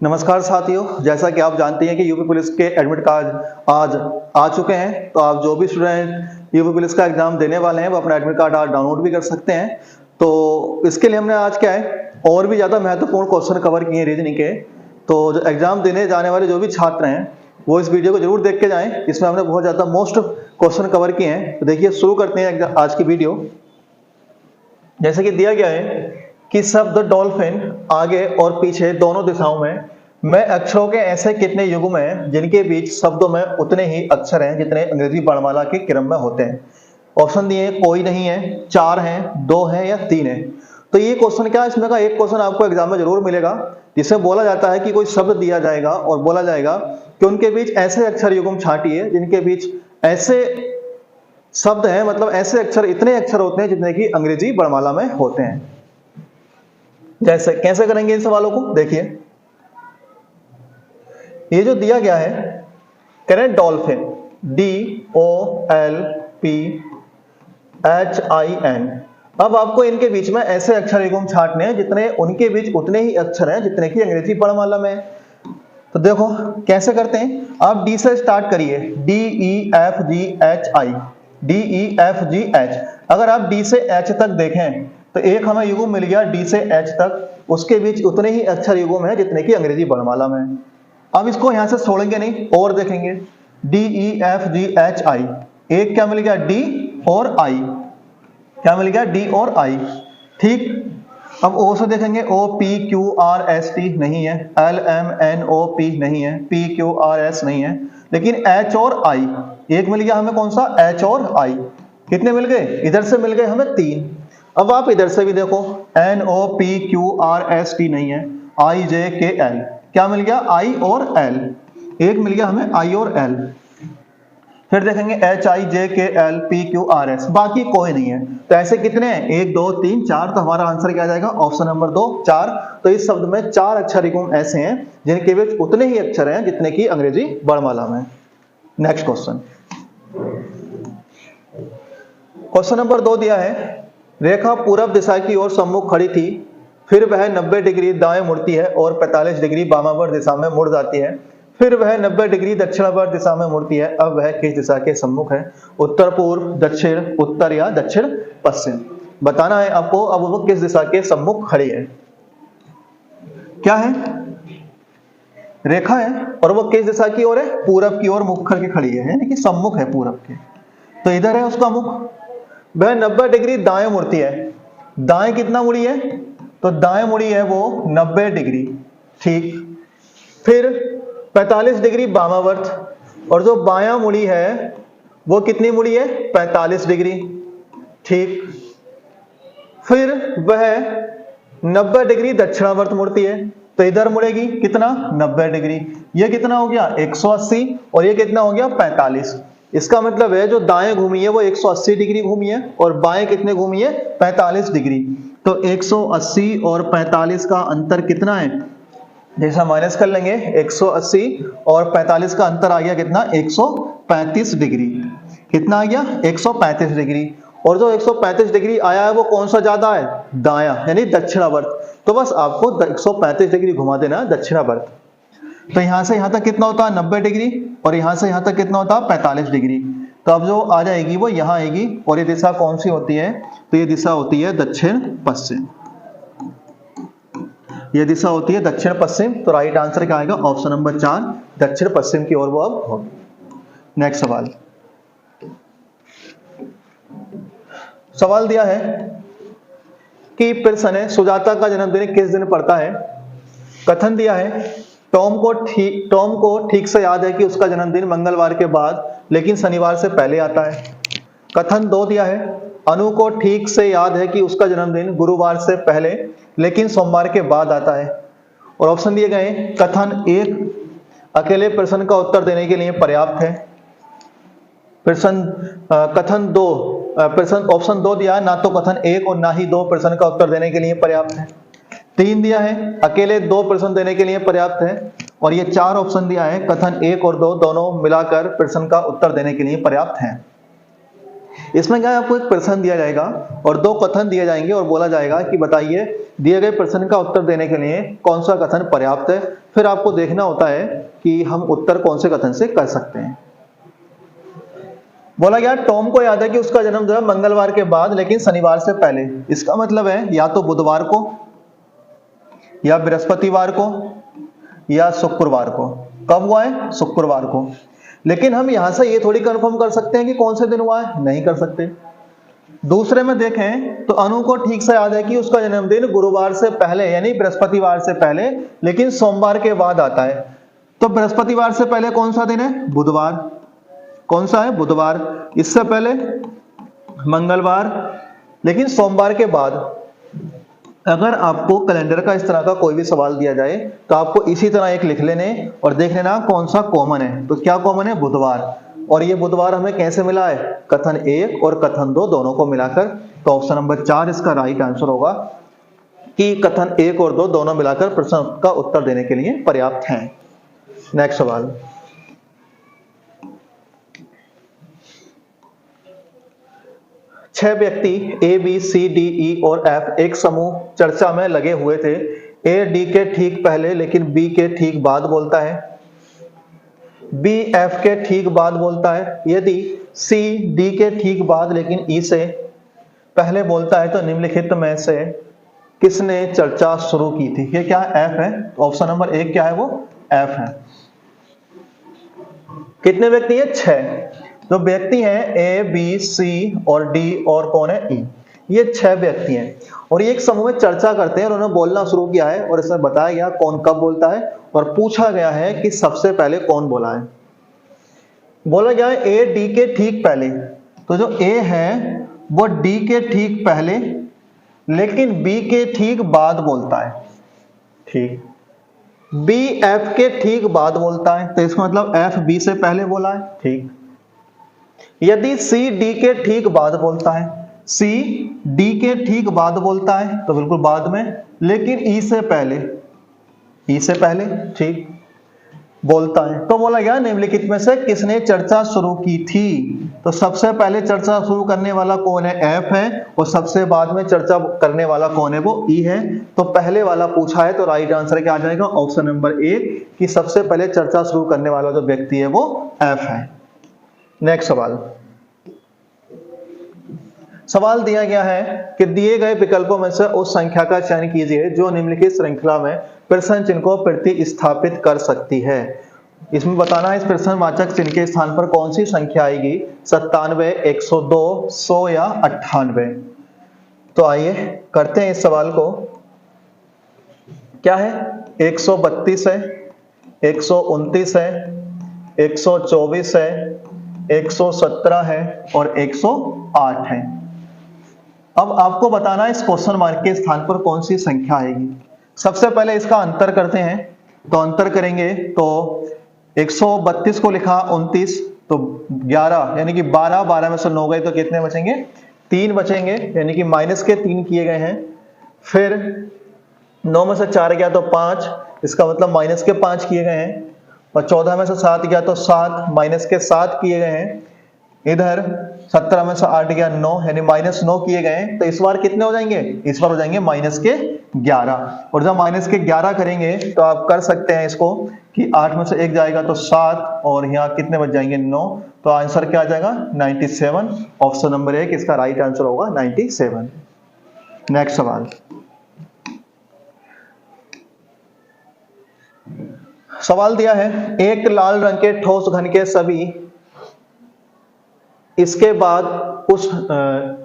नमस्कार साथियों, जैसा कि आप जानते हैं कि यूपी पुलिस के एडमिट कार्ड आज आ चुके हैं। तो आप जो भी स्टूडेंट यूपी पुलिस का एग्जाम देने वाले हैं वो अपना एडमिट कार्ड आज डाउनलोड भी कर सकते हैं। तो इसके लिए हमने आज क्या है और भी ज़्यादा महत्वपूर्ण क्वेश्चन कवर किए रीजनिंग के। तो जो एग्जाम देने जाने वाले जो भी छात्र हैं वो इस वीडियो को जरूर देख के जाएं। इसमें हमने बहुत ज़्यादा मोस्ट क्वेश्चन कवर किए हैं। तो देखिए, शुरू करते हैं आज की वीडियो। जैसे कि दिया गया है कि शब्द डॉल्फिन आगे और पीछे दोनों दिशाओं में अक्षरों के ऐसे कितने युग्म हैं जिनके बीच शब्दों में उतने ही अक्षर हैं जितने अंग्रेजी वर्णमाला के क्रम में होते हैं। ऑप्शन दिए कोई नहीं है, 4 हैं, 2 हैं या 3 हैं। तो ये क्वेश्चन क्या है, इसमें का एक क्वेश्चन आपको एग्जाम में जरूर मिलेगा जिसमें बोला जाता है कि कोई शब्द दिया जाएगा और बोला जाएगा कि उनके बीच ऐसे अक्षर युग्म छांटिए जिनके बीच ऐसे शब्द हैं, मतलब ऐसे अक्षर, इतने अक्षर होते हैं जितने की अंग्रेजी वर्णमाला में होते हैं। जैसे कैसे करेंगे इन सवालों को, देखिए ये जो दिया गया है, करें डॉल्फिन, DOLPHIN। अब आपको इनके बीच में ऐसे अक्षर युग्म छांटने हैं जितने उनके बीच उतने ही अक्षर हैं जितने की अंग्रेजी वर्णमाला में। तो देखो कैसे करते हैं, आप डी से स्टार्ट करिए, DEFGHI, DEFGH। अगर आप डी से एच तक देखें तो एक हमें युग्म मिल गया डी से एच तक, उसके बीच उतने ही अक्षर युग्म है जितने की अंग्रेजी वर्णमाला में। अब इसको यहां से छोड़ेंगे नहीं और देखेंगे, DEFGHI, एक क्या मिल गया, डी और आई, क्या मिल गया, डी और आई, ठीक। अब ओ से देखेंगे, OPQRST नहीं है, LMNOP नहीं है, PQRS नहीं है, लेकिन H और I एक मिल गया हमें, कौन सा, H और I। कितने मिल गए, इधर से मिल गए हमें 3। अब आप इधर से भी देखो, NOPQRST नहीं है, IJKL, क्या मिल गया, I और L, एक मिल गया हमें I और L। फिर देखेंगे HIJKLPQRS, बाकी कोई नहीं है। तो ऐसे कितने हैं, 1 2 3 4। तो हमारा आंसर क्या आ जाएगा, ऑप्शन नंबर 2, 4। तो इस शब्द में 4 अक्षर युग्म ऐसे हैं जिनके बीच उतने ही अक्षर हैं जितने की अंग्रेजी वर्णमाला में। नेक्स्ट क्वेश्चन, क्वेश्चन नंबर 2 दिया है, रेखा पूरब दिशा की ओर सम्मुख खड़ी थी, फिर वह 90 डिग्री दाएं मुड़ती है और 45 डिग्री वामावर्त दिशा में मुड़ जाती है, फिर वह 90 डिग्री दक्षिणावर्त दिशा में मुड़ती है। अब वह किस दिशा के सम्मुख है, उत्तर पूर्व, दक्षिण, उत्तर या दक्षिण पश्चिम। बताना है आपको। अब वो किस दिशा के सम्मुख खड़ी है, क्या है, रेखा है और वो किस दिशा की ओर है, पूरब की ओर मुख करके खड़ी है, यानी कि सम्मुख है पूरब के। तो इधर है उसका मुख। वह 90 डिग्री दाएं मुड़ती है, दाएं कितना मुड़ी है, तो दाएं मुड़ी है वो 90 डिग्री, ठीक। फिर 45 डिग्री वामावर्त, और जो बायां मुड़ी है वो कितनी मुड़ी है, 45 डिग्री, ठीक। फिर वह 90 डिग्री दक्षिणावर्त मुड़ती है, तो इधर मुड़ेगी कितना, 90 डिग्री। ये कितना हो गया, 180, और ये कितना हो गया, 45। इसका मतलब है जो दाएं घूमी है वो 180 डिग्री घूमी है और बाएं कितने घूमी है, 45 डिग्री। तो 180 और 45 का अंतर कितना है, जैसा माइनस कर लेंगे, 180 और 45 का अंतर आ गया कितना, 135 डिग्री। कितना आ गया, 135 डिग्री। और जो 135 डिग्री आया है वो कौन सा ज्यादा है, दायां, यानी दक्षिणावर्त। तो बस आपको 135 डिग्री घुमा देना दक्षिणावर्त। तो यहां से यहां तक कितना होता है, 90 डिग्री, और यहां से यहां तक कितना होता है, 45 डिग्री। तो अब जो आ जाएगी वो यहां आएगी, और ये दिशा कौन सी होती है, तो ये दिशा होती है दक्षिण पश्चिम। ये दिशा होती है दक्षिण पश्चिम। तो राइट आंसर क्या आएगा, ऑप्शन नंबर 4, दक्षिण पश्चिम की ओर वो अब होगी। नेक्स्ट सवाल, सवाल दिया है कि पियर्सन ने सुजाता का जन्मदिन किस दिन पड़ता है। कथन दिया है, टॉम को ठीक से याद है कि उसका जन्मदिन मंगलवार के बाद लेकिन शनिवार से पहले आता है। कथन 2 दिया है, अनु को ठीक से याद है कि उसका जन्मदिन गुरुवार से पहले लेकिन सोमवार के बाद आता है। और ऑप्शन दिए गए, कथन 1 अकेले प्रश्न का उत्तर देने के लिए पर्याप्त है। कथन 2, ऑप्शन 2 दिया है, ना तो कथन 1 और ना ही 2 प्रश्न का उत्तर देने के लिए पर्याप्त है। 3 दिया है, अकेले 2 प्रश्न देने के लिए पर्याप्त है। और ये 4 ऑप्शन दिया है, कथन 1 और 2 दोनों मिलाकर प्रश्न का उत्तर देने के लिए पर्याप्त है। इसमें क्या है, आपको एक प्रश्न दिया जाएगा और दो कथन दिए जाएंगे और बोला जाएगा कि बताइए दिए गए प्रश्न का उत्तर देने के लिए कौन सा कथन पर्याप्त है। फिर आपको देखना होता है कि हम उत्तर कौन से कथन से कर सकते हैं। बोला गया टॉम को याद है कि उसका जन्म जो है मंगलवार के बाद लेकिन शनिवार से पहले। इसका मतलब है या तो बुधवार को या बृहस्पतिवार को या शुक्रवार को। कब हुआ है? शुक्रवार को। लेकिन हम यहां से ये थोड़ी कंफर्म कर सकते हैं कि कौन से दिन हुआ है, नहीं कर सकते। दूसरे में देखें तो अनु को ठीक से याद है कि उसका जन्मदिन गुरुवार से पहले यानी बृहस्पतिवार से पहले लेकिन सोमवार के बाद आता है। तो बृहस्पतिवार से पहले कौन सा दिन है? बुधवार। कौन सा है? बुधवार। इससे पहले मंगलवार लेकिन सोमवार के बाद। अगर आपको कैलेंडर का इस तरह का कोई भी सवाल दिया जाए तो आपको इसी तरह एक लिख लेने और देख लेना कौन सा कॉमन है। तो क्या कॉमन है? बुधवार। और ये बुधवार हमें कैसे मिला है? कथन 1 और कथन 2 दोनों को मिलाकर। तो ऑप्शन नंबर 4 इसका राइट आंसर होगा कि कथन 1 और 2 दोनों मिलाकर प्रश्न का उत्तर देने के लिए पर्याप्त हैं। नेक्स्ट सवाल, छह व्यक्ति A B C D E और एफ एक समूह चर्चा में लगे हुए थे। ए डी के ठीक पहले लेकिन बी के ठीक बाद बोलता है, बी एफ के ठीक बाद बोलता है। यदि सी डी के ठीक बाद लेकिन ई से पहले बोलता है तो निम्नलिखित में से किसने चर्चा शुरू की थी? ये क्या है? एफ है। ऑप्शन नंबर 1 क्या है? वो एफ है। कितने व्यक्ति है? 6। तो व्यक्ति हैं ए बी सी और डी और कौन है? ई। ये 6 व्यक्ति हैं और ये एक समूह में चर्चा करते हैं और उन्होंने बोलना शुरू किया है और इसमें बताया गया कौन कब बोलता है और पूछा गया है कि सबसे पहले कौन बोला है। बोला गया है ए डी के ठीक पहले। तो जो ए है वो डी के ठीक पहले लेकिन बी के ठीक बाद बोलता है। ठीक। बी एफ के ठीक बाद बोलता है तो इसका मतलब एफ बी से पहले बोला है। ठीक। यदि सी डी के ठीक बाद बोलता है, सी डी के ठीक बाद बोलता है तो बिल्कुल बाद में, लेकिन ई से पहले, ई से पहले ठीक बोलता है। तो बोला गया निम्नलिखित में से किसने चर्चा शुरू की थी? तो सबसे पहले चर्चा शुरू करने वाला कौन है? एफ है। और सबसे बाद में चर्चा करने वाला कौन है? वो ई है। तो पहले वाला पूछा है तो राइट आंसर क्या आ जाएगा? ऑप्शन नंबर 1 कि सबसे पहले चर्चा शुरू करने वाला जो व्यक्ति है वो एफ है। नेक्स्ट सवाल, सवाल दिया गया है कि दिए गए विकल्पों में से उस संख्या का चयन कीजिए जो निम्नलिखित श्रृंखला में प्रश्न चिन्ह को प्रतिस्थापित कर सकती है। इसमें बताना है इस प्रश्नवाचक चिन्ह के स्थान पर कौन सी संख्या आएगी? 97, 102, 100 या 98। तो आइए करते हैं इस सवाल को। क्या है? 132 है, 129 है, 124 है, 117 है और 108 है। अब आपको बताना है इस क्वेश्चन मार्क के स्थान पर कौन सी संख्या आएगी। सबसे पहले इसका अंतर करते हैं। तो अंतर करेंगे तो 132 को लिखा 29 तो 11 यानी कि 12 में से 9 गए तो कितने बचेंगे? 3 बचेंगे यानी कि माइनस के 3 किए गए हैं। फिर 9 में से 4 गया तो 5, इसका मतलब माइनस के 5 किए गए हैं। और 14 में से 7 गया तो 7, माइनस के 7 किए गए हैं। इधर 17 में से 8 गया 9 यानी माइनस 9 किए गए हैं। तो इस बार कितने हो जाएंगे? इस बार हो जाएंगे माइनस के 11। और जब माइनस के 11 करेंगे तो आप कर सकते हैं इसको कि 8 में से 1 जाएगा तो 7 और यहाँ कितने बच जाएंगे? 9। तो आंसर क्या आ जाएगा? 97। ऑप्शन नंबर 1 इसका राइट आंसर होगा 97। नेक्स्ट सवाल, सवाल दिया है एक लाल रंग के ठोस घन के सभी इसके बाद उस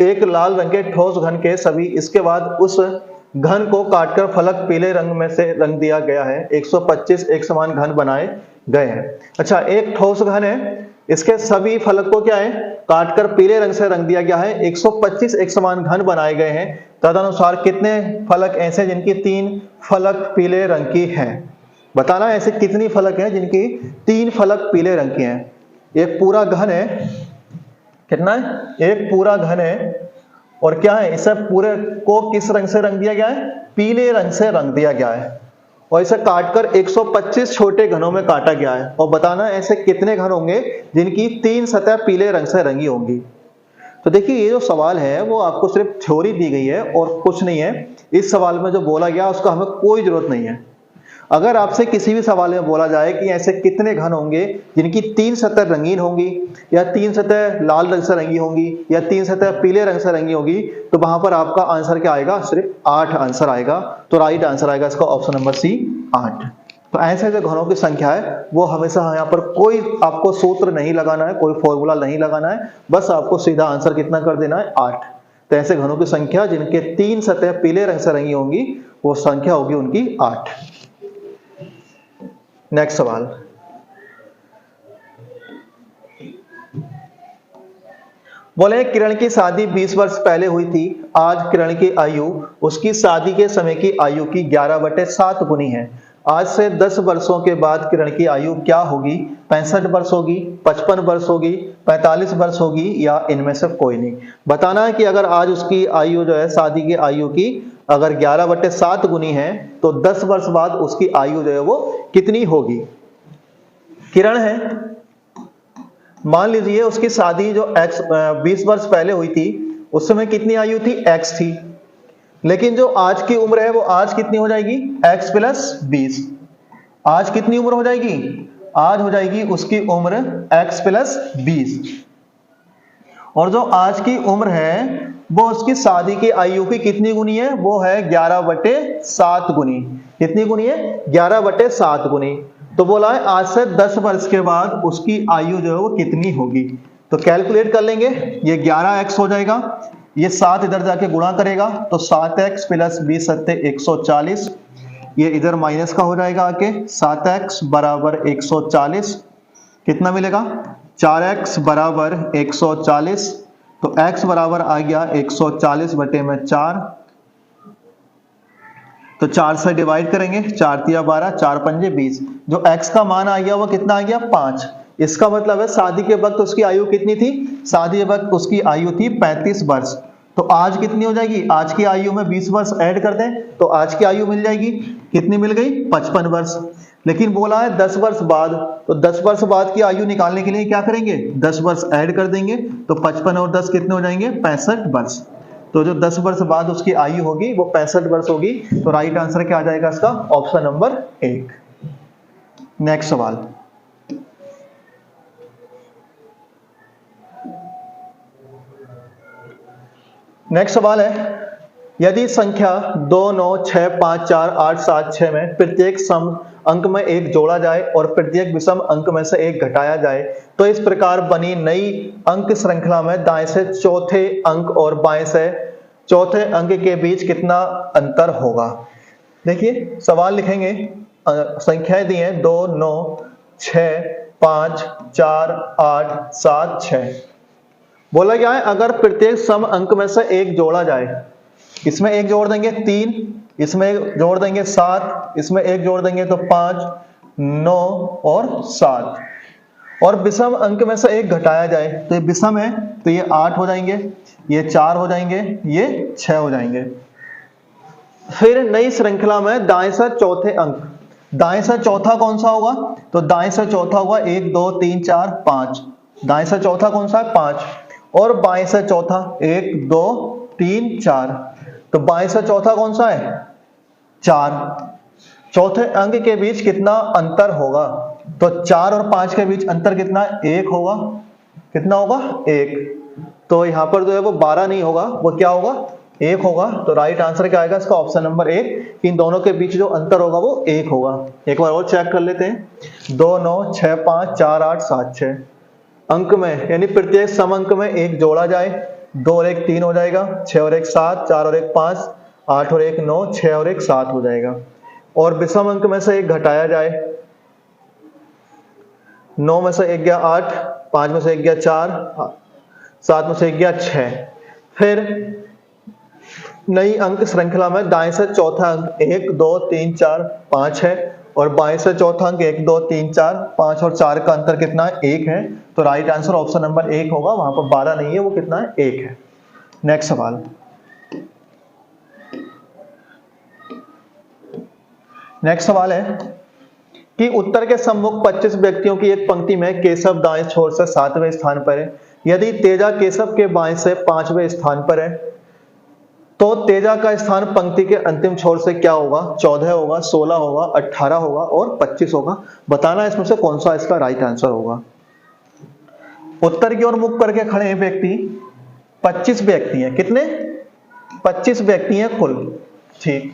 एक लाल रंग के ठोस घन के सभी इसके बाद उस घन को काटकर फलक पीले रंग में से रंग दिया गया है। 125 एक समान घन बनाए गए हैं। अच्छा, एक ठोस घन है, इसके सभी फलक को क्या है? काटकर पीले रंग से रंग दिया गया है। 125 एक समान घन बनाए गए हैं। तदनुसार कितने फलक ऐसे जिनकी 3 फलक पीले रंग की हैं? बताना ऐसे कितनी फलक हैं जिनकी 3 फलक पीले रंग की हैं। एक पूरा घन है, कितना है? एक पूरा घन है और क्या है? इसे पूरे को किस रंग से रंग दिया गया है? पीले रंग से रंग दिया गया है। और इसे काटकर 125 छोटे घनों में काटा गया है। और बताना ऐसे कितने घन होंगे जिनकी 3 सतह पीले रंग से रंगी होंगी। तो देखिए ये जो सवाल है वो आपको सिर्फ थ्योरी दी गई है और कुछ नहीं है। इस सवाल में जो बोला गया उसका हमें कोई जरूरत नहीं है। अगर आपसे किसी भी सवाल में बोला जाए कि ऐसे कितने घन होंगे जिनकी 3 सतह रंगीन होंगी, या 3 सतह लाल रंग से रंगी होंगी, या 3 सतह पीले रंग से रंगी होगी, तो वहां पर आपका आंसर क्या आएगा? सिर्फ 8 आंसर आएगा। तो राइट आंसर आएगा इसका ऑप्शन नंबर सी, 8। तो ऐसे जो घनों की संख्या है वो हमेशा यहाँ पर कोई आपको सूत्र नहीं लगाना है, कोई फॉर्मूला नहीं लगाना है, बस आपको सीधा आंसर कितना कर देना है? 8। तो ऐसे घनों की संख्या जिनके 3 सतह पीले रंग से रंगी होंगी वो संख्या होगी उनकी 8। नेक्स्ट सवाल, बोले किरण की शादी 20 वर्ष पहले हुई थी। आज किरण की आयु उसकी शादी के समय की आयु की 11/7 गुनी है। आज से 10 वर्षों के बाद किरण की आयु क्या होगी? 65 वर्ष होगी, 55 वर्ष होगी, 45 वर्ष होगी, या इनमें से कोई नहीं। बताना है कि अगर आज उसकी आयु जो है शादी की आयु की अगर 11/7 गुनी है तो 10 वर्ष बाद उसकी आयु जो है वो कितनी होगी? किरण है, मान लीजिए उसकी शादी जो 20 वर्ष पहले हुई थी उस समय कितनी आयु थी? x थी। लेकिन जो आज की उम्र है वो आज कितनी हो जाएगी? x + 20। आज कितनी उम्र हो जाएगी? आज हो जाएगी उसकी उम्र x + 20। और जो आज की उम्र है वो उसकी शादी की आयु की कितनी गुनी है? वो है 11/7 गुनी। कितनी गुनी है? 11/7 गुनी। तो बोला है आज से 10 वर्ष के बाद उसकी आयु जो है वो कितनी होगी। तो कैलकुलेट कर लेंगे, ये 11x हो जाएगा, ये 7 इधर जाके गुणा करेगा तो 7x + 20 = 140, ये इधर माइनस का हो जाएगा आके 7x = 140, कितना मिलेगा? 4x = 140, तो x बराबर आ गया 140/4। तो 4 से डिवाइड करेंगे, 4 × 12, 4 × 5 = 20। जो x का मान आ गया वो कितना आ गया? 5। इसका मतलब है शादी के वक्त उसकी आयु कितनी थी? शादी के वक्त उसकी आयु थी 35 वर्ष। तो आज कितनी हो जाएगी? आज की आयु में 20 वर्ष ऐड कर दें तो आज की आयु मिल जाएगी, कितनी मिल गई? 55 वर्ष। लेकिन बोला है 10 वर्ष बाद, तो 10 वर्ष बाद की आयु निकालने के लिए क्या करेंगे? 10 वर्ष ऐड कर देंगे, तो 55 और 10 कितने हो जाएंगे? 65 वर्ष। तो जो 10 वर्ष बाद उसकी आयु होगी वो 65 वर्ष होगी। तो राइट आंसर क्या आ जाएगा इसका? Option number 1। नेक्स्ट सवाल, नेक्स्ट सवाल है, यदि संख्या 2, 9, 6, 5, 4, 8, 7, 6 में प्रत्येक सम अंक में एक जोड़ा जाए और प्रत्येक विषम अंक में से एक घटाया जाए तो इस प्रकार बनी नई अंक श्रृंखला में दाएं से चौथे अंक और बाएं से चौथे अंक के बीच कितना अंतर होगा? देखिए सवाल लिखेंगे, संख्याएं दी हैं 2, 9, 6, 5, 4, 8, 7, 6। बोला गया है अगर प्रत्येक सम अंक में से एक जोड़ा जाए, इसमें एक जोड़ देंगे 3, इसमें एक जोड़ देंगे 7, इसमें एक जोड़ देंगे तो 5, 9 और 7, और विषम अंक में से एक घटाया जाए तो ये विषम है तो ये 8 हो जाएंगे, ये 4 हो जाएंगे, ये 6 हो जाएंगे। फिर नई श्रृंखला में दाएं से चौथे अंक, दाएं से चौथा कौन सा होगा? तो दाएं से चौथा होगा 1, 2, 3, 4, 5। दाएं से चौथा कौन सा है? 5। और बाएं से चौथा 1, 2, 3, 4। तो बाएं से चौथा कौन सा है? 4। चौथे अंक के बीच कितना अंतर होगा? तो 4 और 5 के बीच अंतर कितना? 1 होगा। कितना होगा? 1। तो यहां पर जो है वो 12 नहीं होगा, वो क्या होगा? 1 होगा। तो राइट आंसर क्या आएगा इसका? Option number 1। इन दोनों के बीच जो अंतर होगा वो 1 होगा। एक बार और चेक कर लेते हैं। 2, 9, 6, 5, 4, 8, 7, 6 अंक में, यानी प्रत्येक सम अंक में एक जोड़ा जाए, 2 और 1 3 हो जाएगा, 6 और 1 7, 4 और 1 5, 8 और 1 9, 6 और 1 7 हो जाएगा। और विषम अंक में से एक घटाया जाए, 9 में से एक गया 8, 5 में से एक गया 4, 7 में से एक गया 6। फिर नई अंक श्रृंखला में दाएं से चौथा अंक 1, 2, 3, 4, 5 है, और बाएं से चौथा अंक 1, 2, 3, 4, 5 और 4 का अंतर कितना है? 1 है। तो राइट आंसर ऑप्शन नंबर 1 होगा। वहां पर 12 नहीं है, वो कितना है? 1 है। नेक्स्ट सवाल, नेक्स्ट सवाल है कि उत्तर के सम्मुख 25 व्यक्तियों की एक पंक्ति में केशव दाएं छोर से 7वें स्थान पर है, यदि तेजा केशव के बाएं से 5वें स्थान पर है तो तेजा का स्थान पंक्ति के अंतिम छोर से क्या होगा? 14 होगा, 16 होगा, 18 होगा और 25 होगा। बताना इसमें से कौन सा इसका राइट आंसर होगा। उत्तर की ओर मुख करके खड़े व्यक्ति 25 व्यक्ति हैं। कितने? 25 व्यक्ति हैं कुल। ठीक।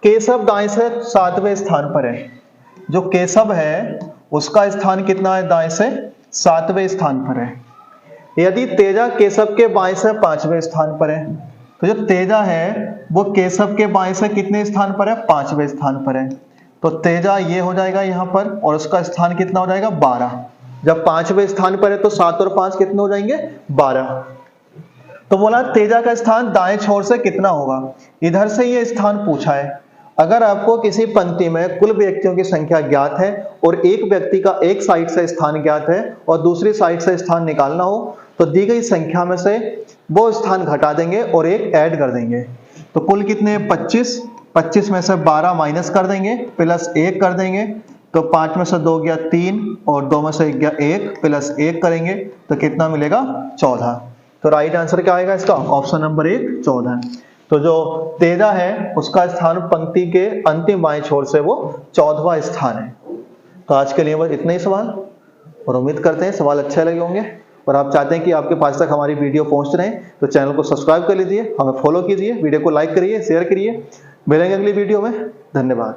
केशव दाएं से 7वें स्थान पर है। जो केशव है उसका स्थान कितना है? दाएं से 7वें स्थान पर है। यदि तेजा केशव के बाएं से 5वें स्थान पर है तो जो तेजा है वो केशव के बाएं से कितने स्थान पर है? 5वें स्थान पर है। तो तेजा ये हो जाएगा यहां पर और उसका स्थान कितना हो जाएगा? 12। जब 5वें स्थान पर है तो 7 और 5 कितने हो जाएंगे? 12। तो बोला तेजा का स्थान दाएं छोर से कितना होगा? इधर से ये स्थान पूछा है। अगर आपको किसी पंक्ति में कुल व्यक्तियों की संख्या ज्ञात है और एक व्यक्ति का एक साइड से स्थान ज्ञात है और दूसरी साइड से स्थान निकालना हो तो दी गई संख्या में से वो स्थान घटा देंगे और एक ऐड कर देंगे। तो कुल कितने? 25। 25 में से 12 माइनस कर देंगे, प्लस 1 कर देंगे। तो 5 में से 2 गया 3 और 2 में से गया 1, प्लस 1 करेंगे तो कितना मिलेगा? 14। तो राइट आंसर क्या आएगा इसका? Option number 1 14। तो जो तेजा है उसका स्थान पंक्ति के अंतिम बाएं छोर से वो 14वां स्थान है। तो आज के लिए बस इतने ही सवाल और उम्मीद करते हैं सवाल अच्छे लगे होंगे और आप चाहते हैं कि आपके पास तक हमारी वीडियो पहुंच रहे तो चैनल को सब्सक्राइब कर लीजिए, हमें फॉलो कीजिए, वीडियो को लाइक करिए, शेयर करिए। मिलेंगे अगली वीडियो में। धन्यवाद।